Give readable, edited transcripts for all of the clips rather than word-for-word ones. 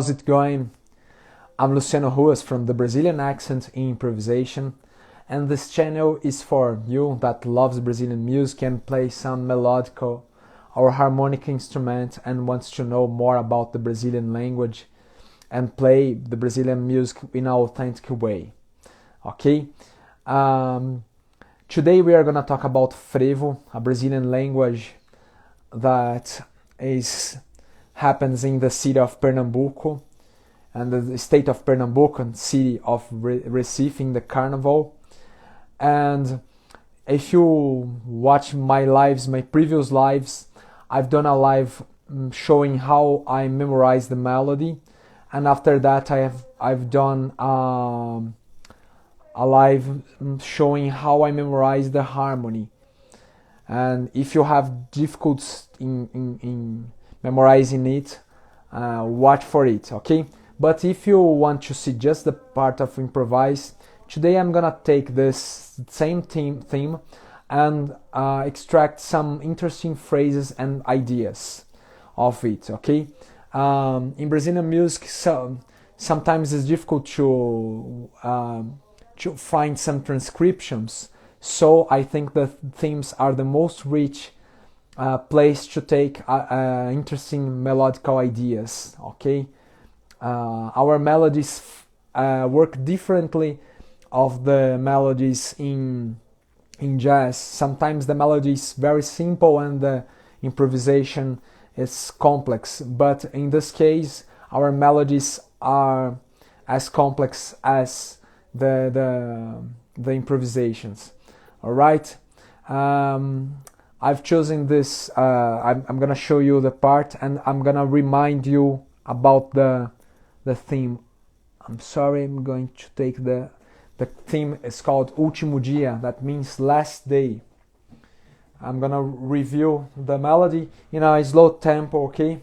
How's it going? I'm Luciano Ruas from the Brazilian Accent in Improvisation, and this channel is for you that loves Brazilian music and plays some melodical or harmonic instrument and wants to know more about the Brazilian language and play the Brazilian music in an authentic way. Okay? Today we are going to talk about frevo, a Brazilian language that happens in the city of Pernambuco and the state of Pernambuco and city of Recife in the Carnival. And if you watch my previous lives, I've done a live showing how I memorize the melody, and after that I've done a live showing how I memorize the harmony. And if you have difficulties in memorizing it, watch for it, okay? But if you want to see just the part of improvise, today I'm gonna take this same theme and extract some interesting phrases and ideas of it, okay? In Brazilian music, sometimes it's difficult to find some transcriptions, so I think the themes are the most rich place to take interesting melodical ideas, okay? Our melodies work differently of the melodies in jazz. Sometimes the melody is very simple and the improvisation is complex, but in this case our melodies are as complex as the improvisations. All right. I've chosen this. I'm gonna show you the part, and I'm gonna remind you about the theme. I'm sorry. I'm going to take the theme is called Último Dia. That means last day. I'm gonna review the melody in a slow tempo. Okay.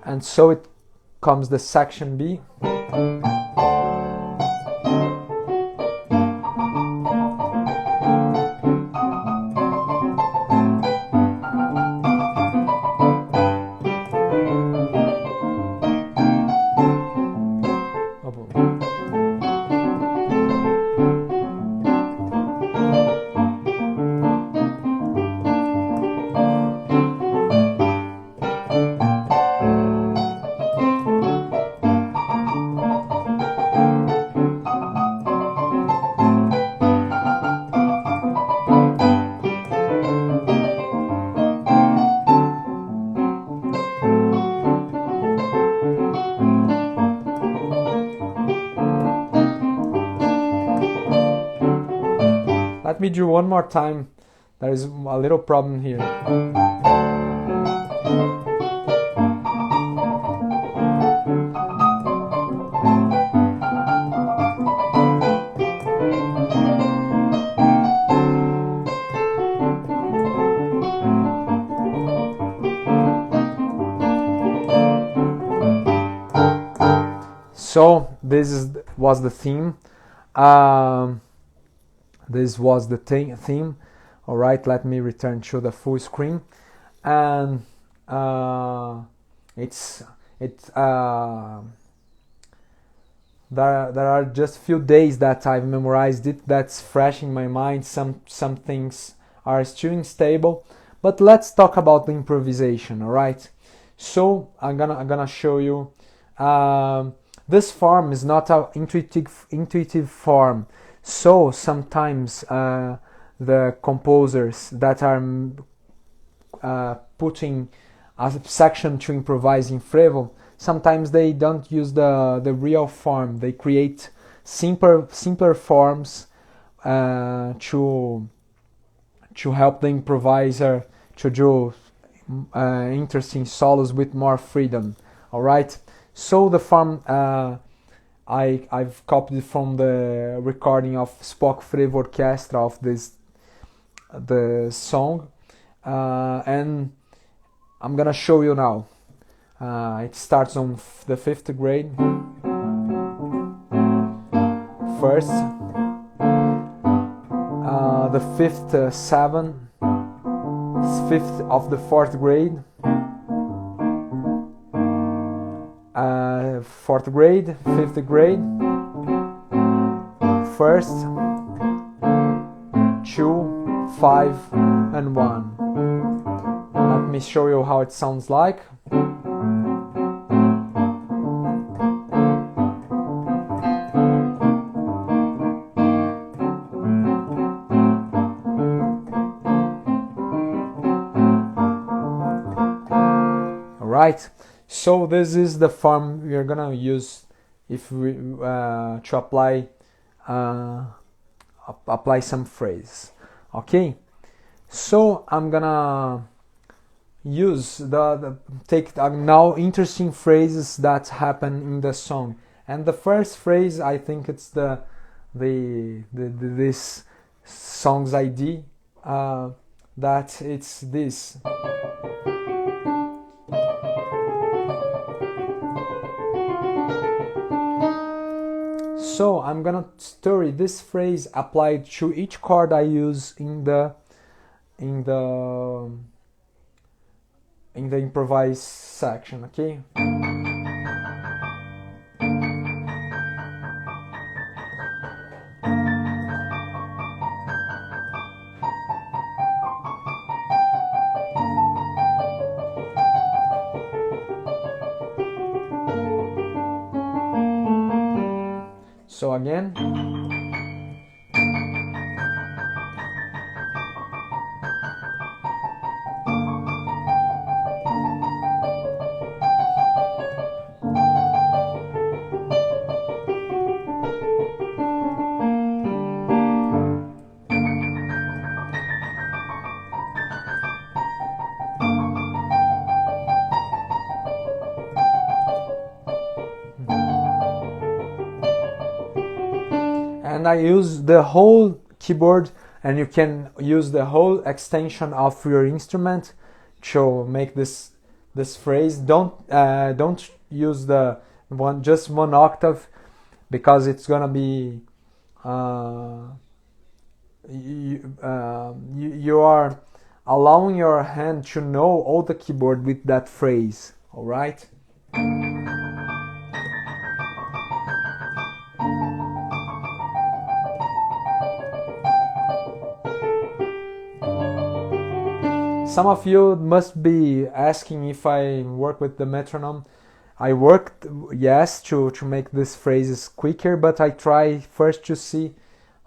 And so it comes the section B. Let me do one more time. There is a little problem here. So this was the theme. This was the theme. All right, let me return to the full screen, and there are just few days that I've memorized it. That's fresh in my mind. Some things are still unstable, but let's talk about the improvisation. All right, so I'm gonna show you. This form is not an intuitive form. So sometimes the composers that are putting a section to improvise in frevo, sometimes they don't use the real form. They create simpler forms to help the improviser to do interesting solos with more freedom. All right. So the form I've copied from the recording of Spock Frevo Orchestra of the song, and I'm gonna show you now. It starts on the 5th grade. First, the 5th 7, 5th of the 4th grade, 4th grade, 5th grade, first, 2, 5, and 1. Let me show you how it sounds like. Right, so this is the form we are gonna use if we to apply some phrase. Okay, so I'm gonna use take now interesting phrases that happen in the song, and the first phrase, I think it's this song's ID, that it's this. So I'm gonna study this phrase applied to each chord I use in the improvise section, okay? So again, and I use the whole keyboard, and you can use the whole extension of your instrument to make this phrase. Don't use the just one octave, because it's gonna be you are allowing your hand to know all the keyboard with that phrase. All right. Some of you must be asking if I work with the metronome. I worked, yes, to make these phrases quicker, but I try first to see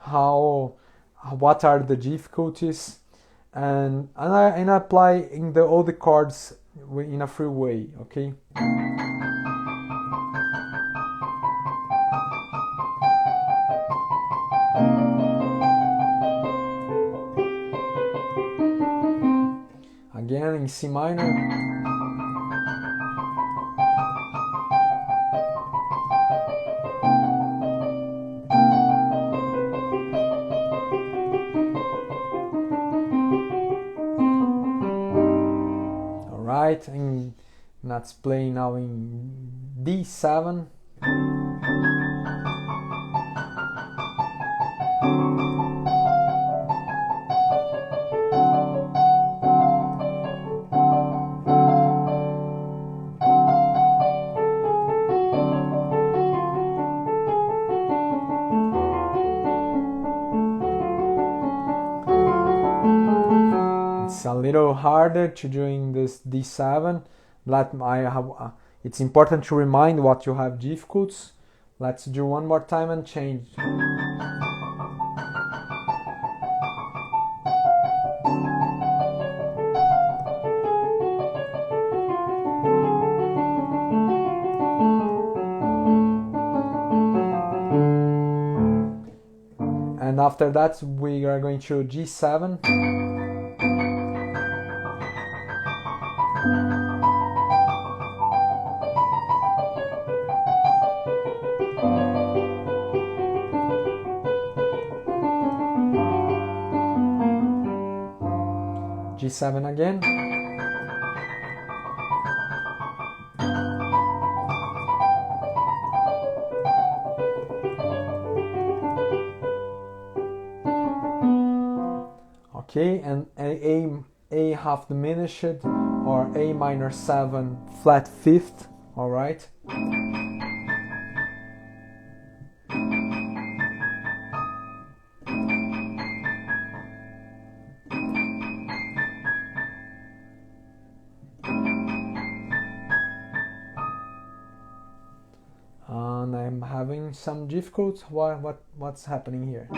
what are the difficulties, and I apply in all the chords in a free way, okay? Again in C minor. All right, and that's playing now in D7. It's a little harder to do in this D7. It's important to remind what you have difficulties. Let's do one more time and change. And after that, we are going to G7. D7 again. Okay, and A half diminished, or A minor 7 flat fifth, all right? And I'm having some difficulty. What's happening here?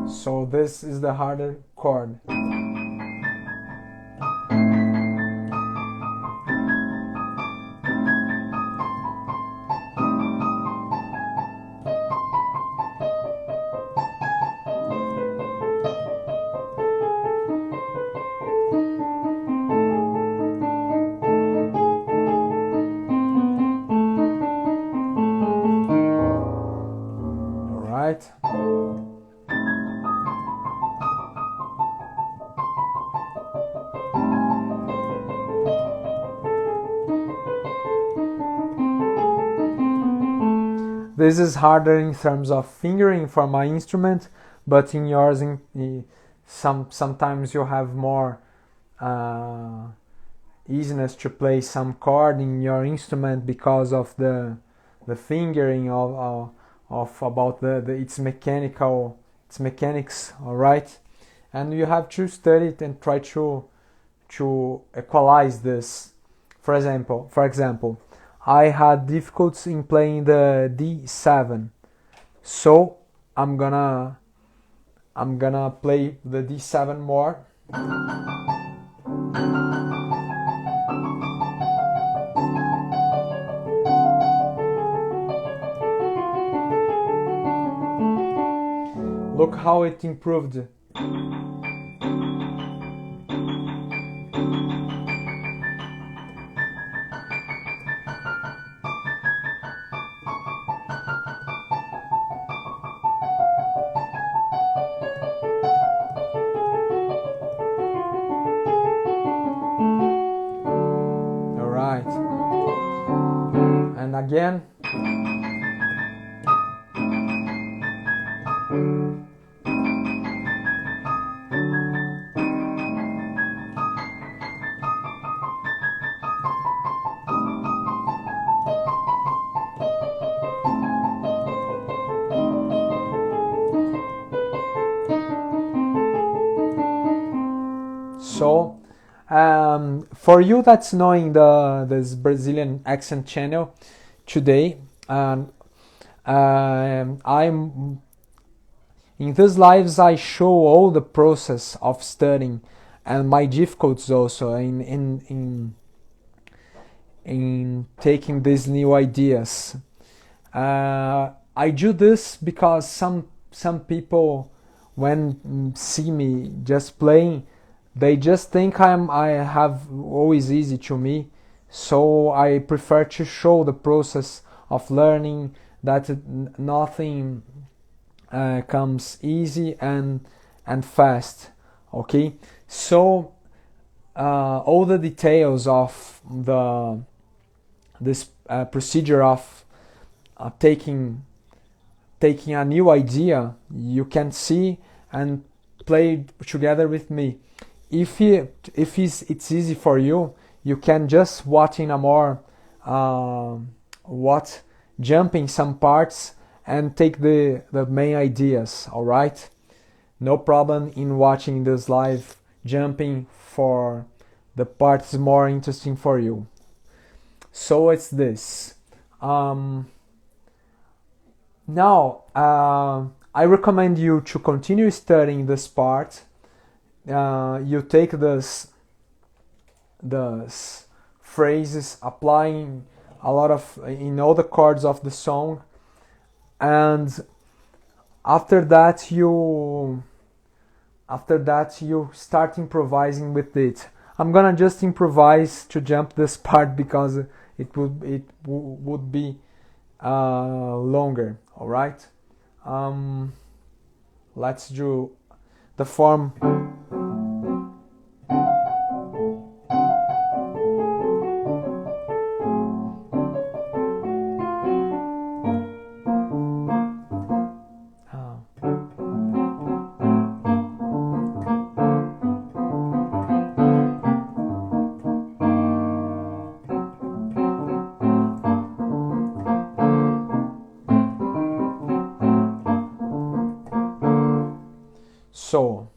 So this is the harder chord. All right. This is harder in terms of fingering for my instrument, but in yours, sometimes you have more easiness to play some chord in your instrument because of the fingering of about its mechanics, all right? And you have to study it and try to equalize this. For example, I had difficulties in playing the D7, so I'm gonna play the D7 more. Look how it improved. And again. So, for you that's knowing this Brazilian accent channel today, I'm in these lives I show all the process of studying and my difficulties also in taking these new ideas. I do this because some people, when see me just playing, they just think I have always easy to me. So I prefer to show the process of learning, that nothing comes easy and fast. Okay, so all the details of this procedure of taking a new idea, you can see and play together with me. If it's easy for you, you can just watch in a more jumping some parts and take the main ideas. All right, no problem in watching this live jumping for the parts more interesting for you. So it's this. Now I recommend you to continue studying this part. You take this phrases, applying a lot of in all the chords of the song, and after that you start improvising with it. I'm gonna just improvise to jump this part because it would be longer. All right. Let's do the form. So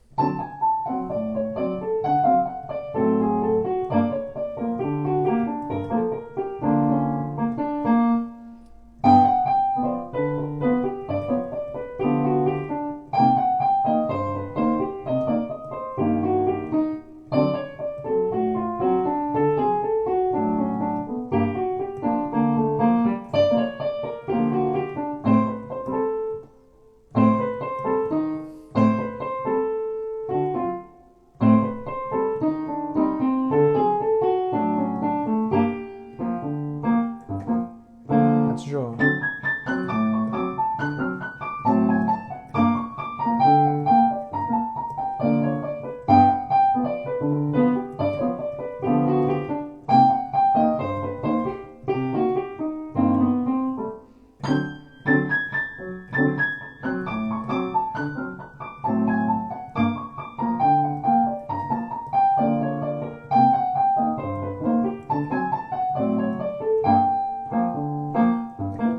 let's do.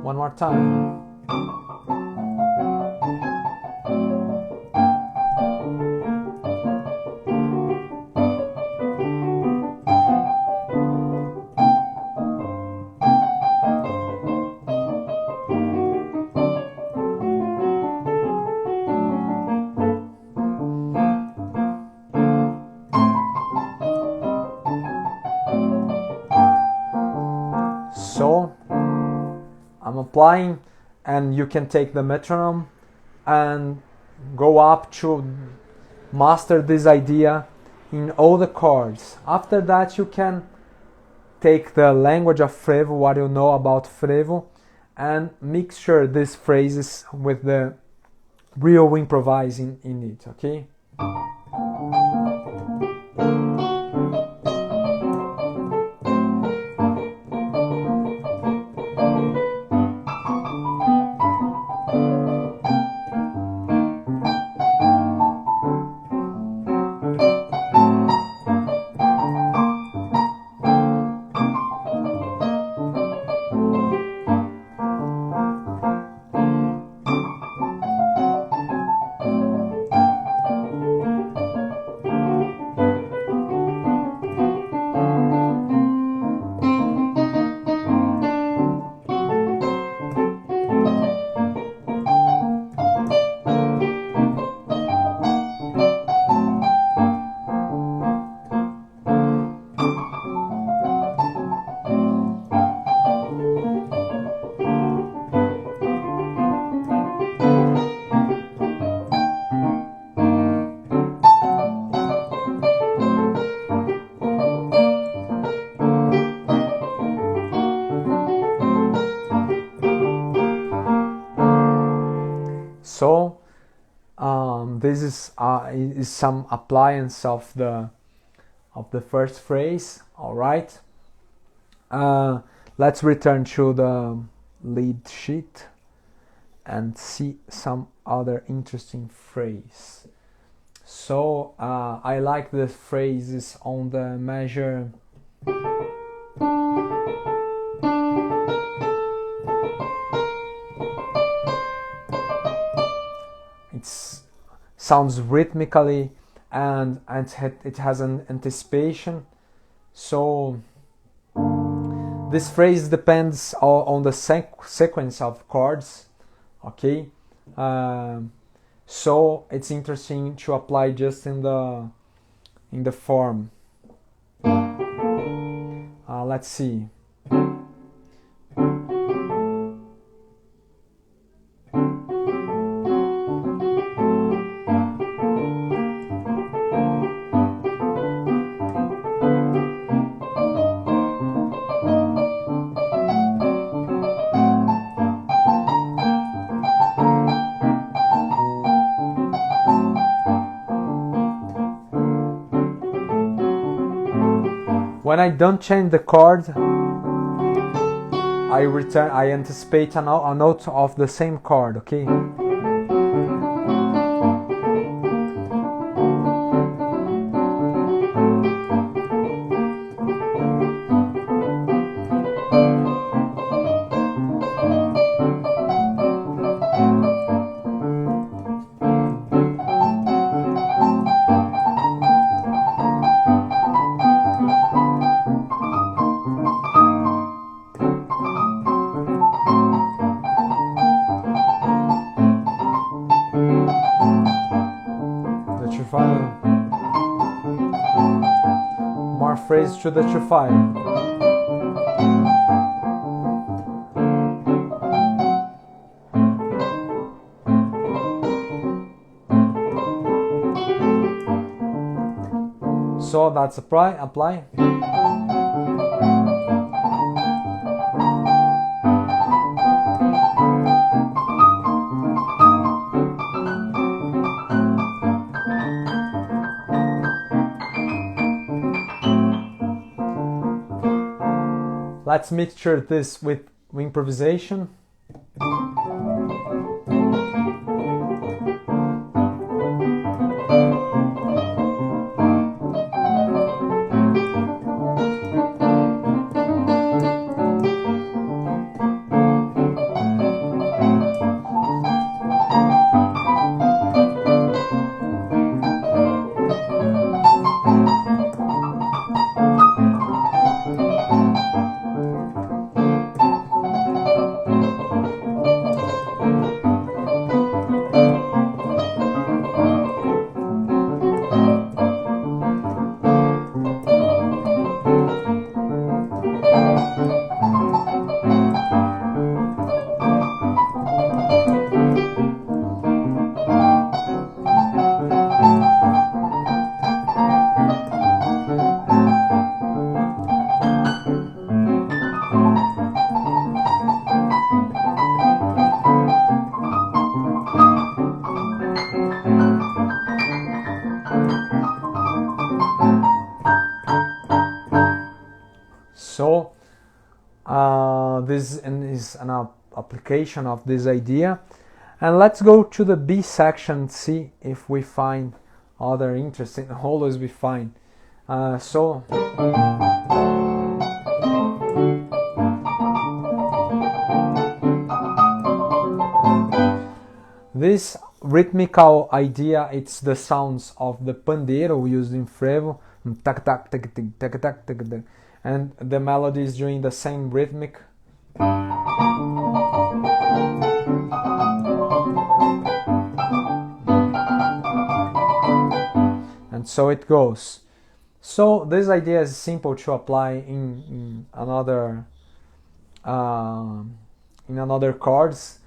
One more time. So I'm applying, and you can take the metronome and go up to master this idea in all the chords. After that, you can take the language of frevo, what you know about frevo, and mixture these phrases with the real improvising in it, okay? So this is some appliance of the first phrase. All right. Let's return to the lead sheet and see some other interesting phrase. So I like the phrases on the measure. It sounds rhythmically, and it has an anticipation. So this phrase depends on the sequence of chords, okay? So it's interesting to apply just in the form. let's see. When I don't change the chord, I anticipate a note of the same chord, okay? More phrase to the tripwire. So that's apply. Let's mixture this with improvisation. So this is an application of this idea, and let's go to the B section, see if we find other interesting. Always we find. So this rhythmical idea, it's the sounds of the pandeiro used in frevo, tak tak tak tak tak tak tak tak, and the melody is doing the same rhythmic. And so it goes. So this idea is simple to apply in another chords.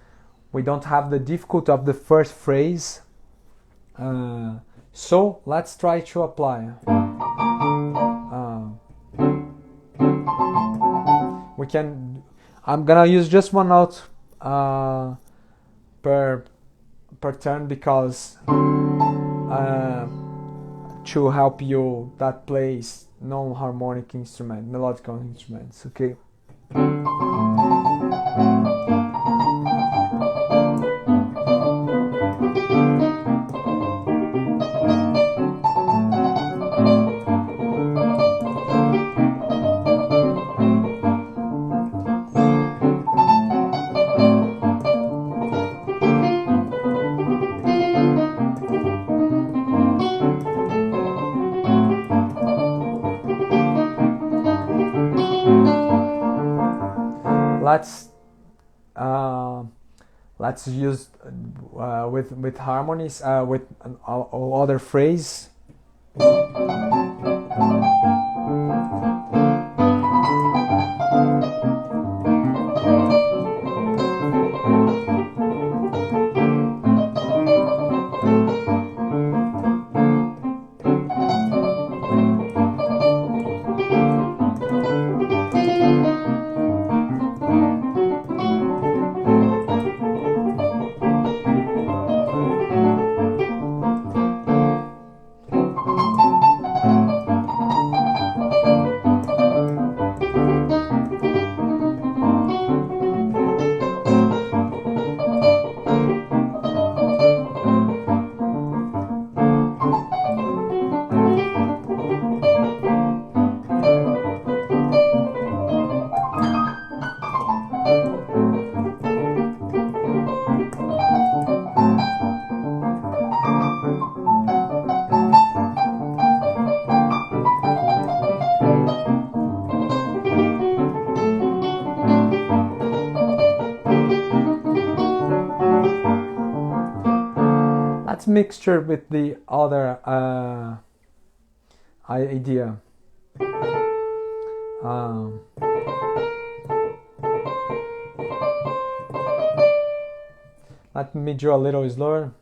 We don't have the difficulty of the first phrase. So let's try to apply. We can. I'm gonna use just one note per turn, because to help you that plays non-harmonic instrument, melodical instruments. Okay. Let's use with harmonies with other phrase. let's mixture with the other idea. Let me draw a little slower.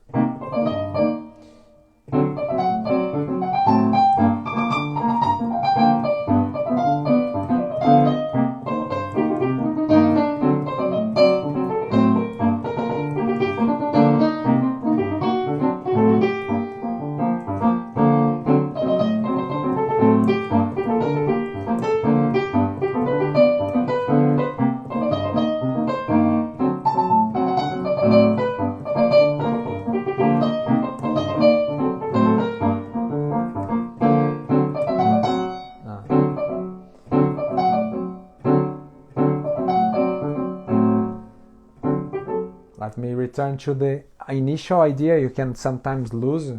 Let me return to the initial idea. You can sometimes lose.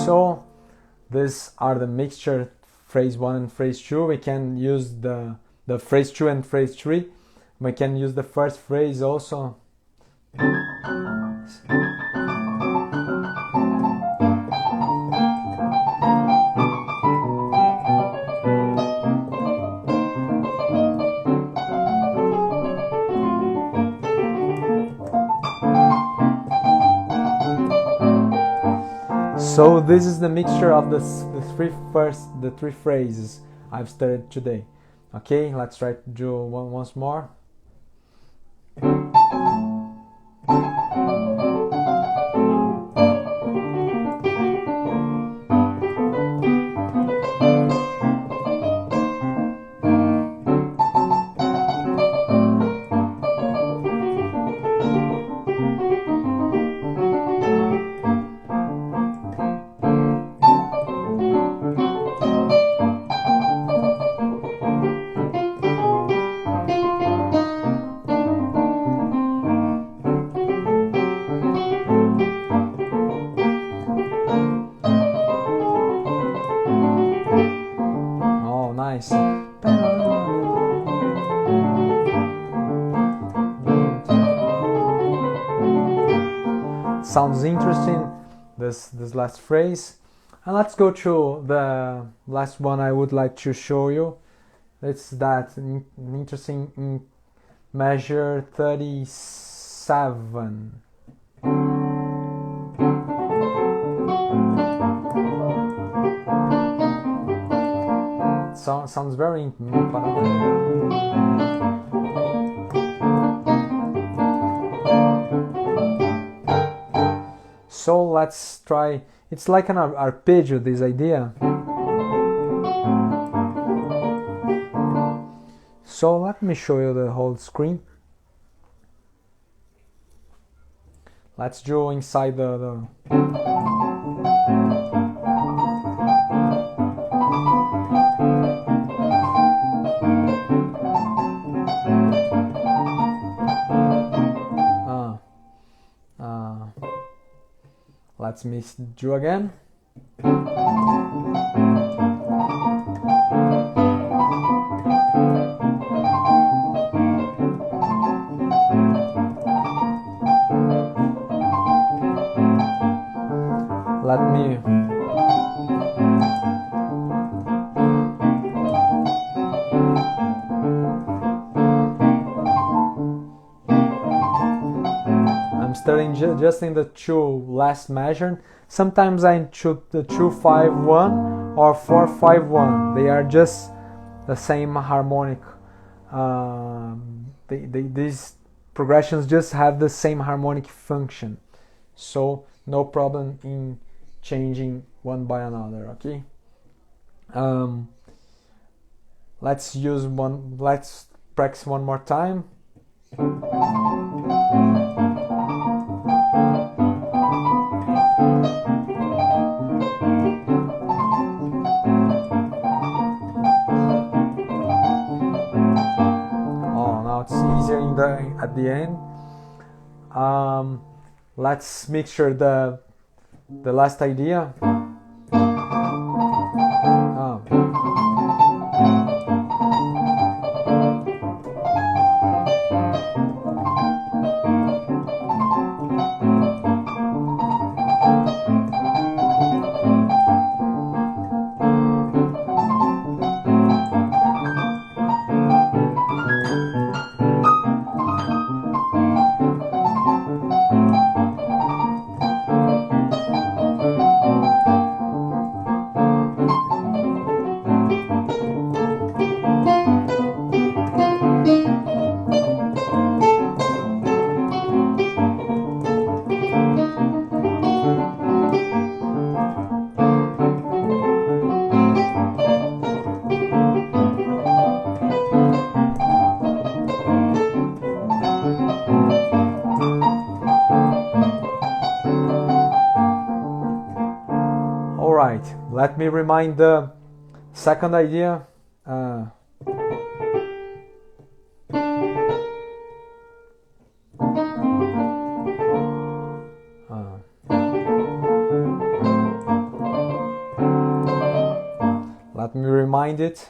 So these are the mixture, phrase 1 and phrase 2. We can use the phrase 2 and phrase 3. We can use the first phrase also. So this is the mixture of the three phrases I've studied today. Okay, let's try to do once more. Nice. Sounds interesting, this last phrase. And let's go to the last one I would like to show you. It's that interesting in measure 37. Sounds very So let's try. It's like an arpeggio, this idea. So let me show you the whole screen. Let's draw inside the Let me do again. Let me studying just in the 2 last measure. Sometimes I choose the 2-5-1 or 4-5-1. They are just the same harmonic. These progressions just have the same harmonic function, so no problem in changing one by another. Okay. Let's practice one more time. It's easier at the end. Let's mixture the last idea. Let me remind the second idea. Let me remind it.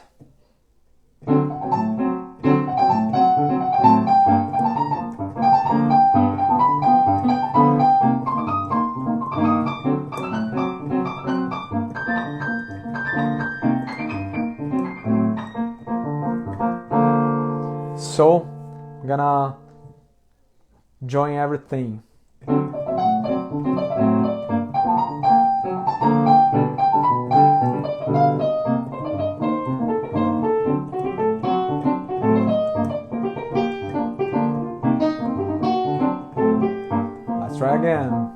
So I'm gonna join everything. Let's try again.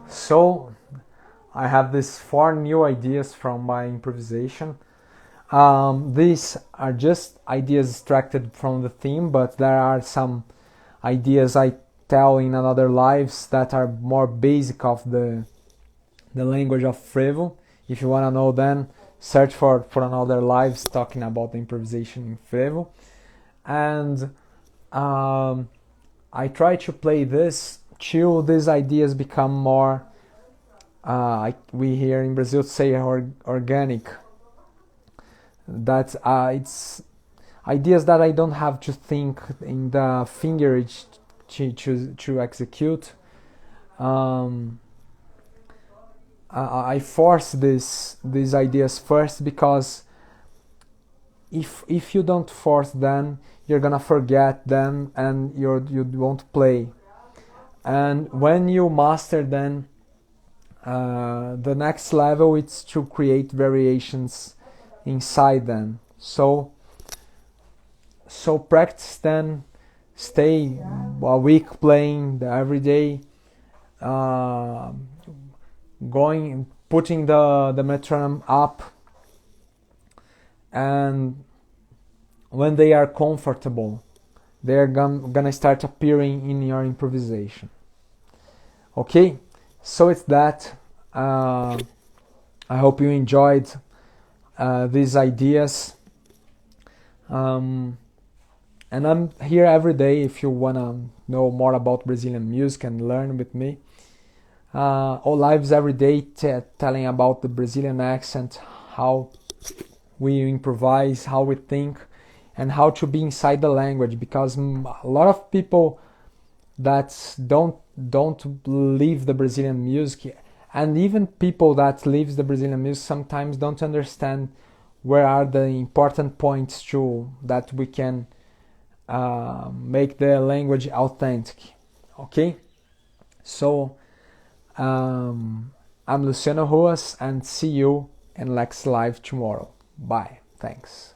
So I have these 4 new ideas from my improvisation. These are just ideas extracted from the theme, but there are some ideas I tell in another lives that are more basic of the language of frevo. If you want to know, then search for another lives talking about the improvisation in frevo. And I try to play this till these ideas become more, we here in Brazil say organic. That it's ideas that I don't have to think in the fingerage to execute. I force these ideas first, because if you don't force them, you're gonna forget them and you won't play. And when you master them, the next level is to create variations inside them. So practice then, stay a week playing every day, putting the metronome up, and when they are comfortable, they're gonna start appearing in your improvisation. Okay, So it's that. I hope you enjoyed these ideas. And I'm here every day if you wanna know more about Brazilian music and learn with me. All lives every day telling about the Brazilian accent, how we improvise, how we think, and how to be inside the language. Because a lot of people that don't live the Brazilian music, and even people that lives the Brazilian music sometimes don't understand where are the important points to that we can make the language authentic. Okay, so I'm Luciano Ruas, and see you in next live tomorrow. Bye. Thanks.